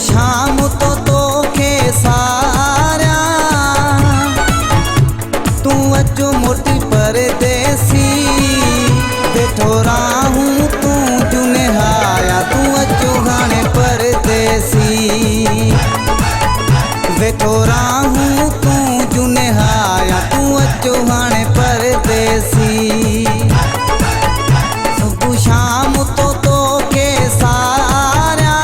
शाम तो के सारा तू अचो मोटी परदेसी बैठो राहूं तू जुने हाया तू अचो हाणे परदेसी बैठो राहूं तू जुने हाया तू अचो हाणे परदेसी सुबह शाम तो के सारा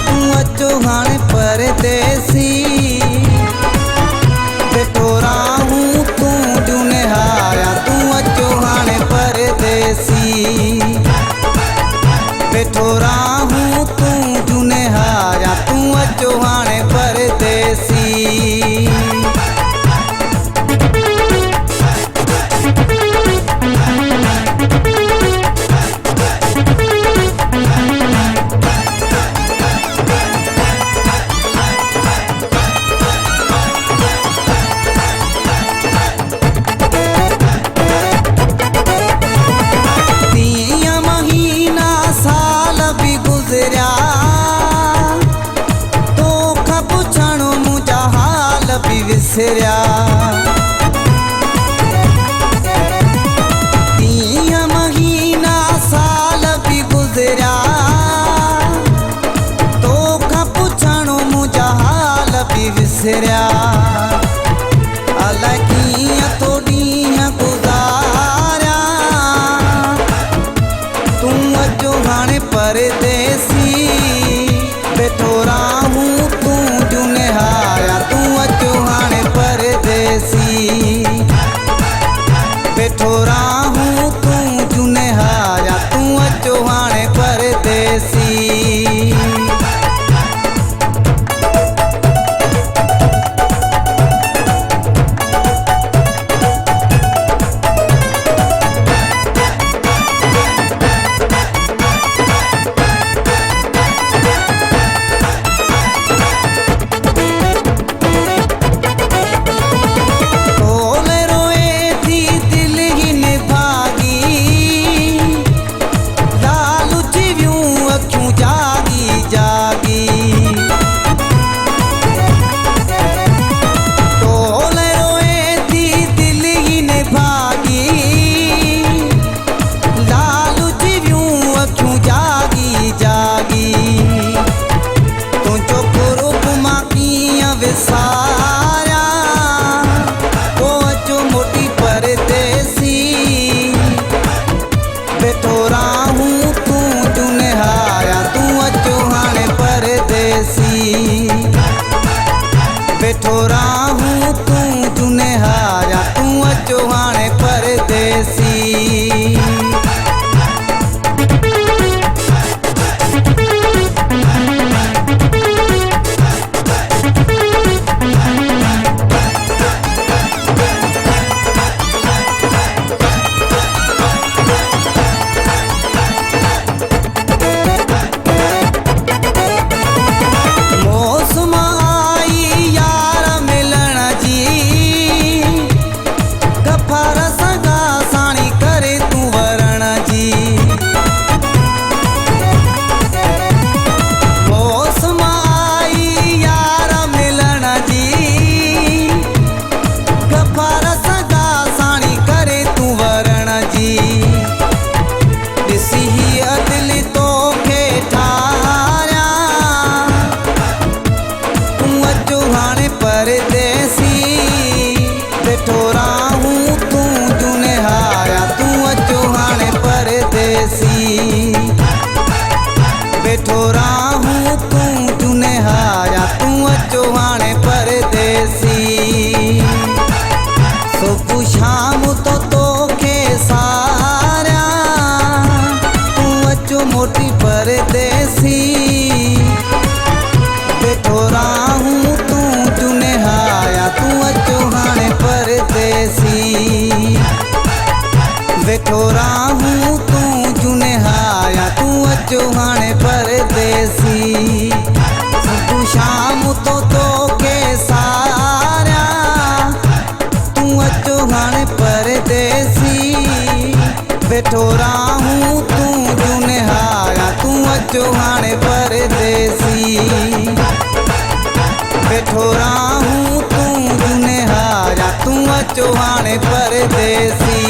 तू अचो हाणे परदेसी बैठो राहूं तू जुने हाया तू अचो हाणे परदेसी बैठो राहूं तू जुने हाया तू अचो हाणे परदेसी। विसरिया तीन महीना साल भी गुजरिया तो का पुछणो मुझा हाल भी विसरिया अलाए कीअं तो ॾींहं गुज़ारिया तूं अचो हाणे परदेसी बैठो राहूं तू जुने हाया तू अचो हाणे परदेसी बैठो राहूं तू जुने हाया तू अचो हाणे परदेसी। सारा वो अचो मोटी परदेसी बैठो राहूं तू जुने हाया तू अचो हाणे परदेसी बैठो राहूं तू जुने हाया तू अचो हाणे परदेसी। बैठो राहूं तू जुने हाया तू अचो हाणे परदेसी बैठो राहूं तू जुने हाया तू अचो हाणे परदेसी सुबह शाम तो के सारा तू अचो मोटी परदेसी बैठो राहूं तू जुने हाया तू अचो हाणे परदेसी बैठो राहूं तू जुने हाया तू अचो हाणे परदेसी सुबह शाम तो के सारा तू अचो हाणे परदेसी बैठो राहूं तू जुने हाया तू अचो हाणे पर परदेसी। वेठो राहूं तूं जुने हारा तूं अचो हाणे परदेसी।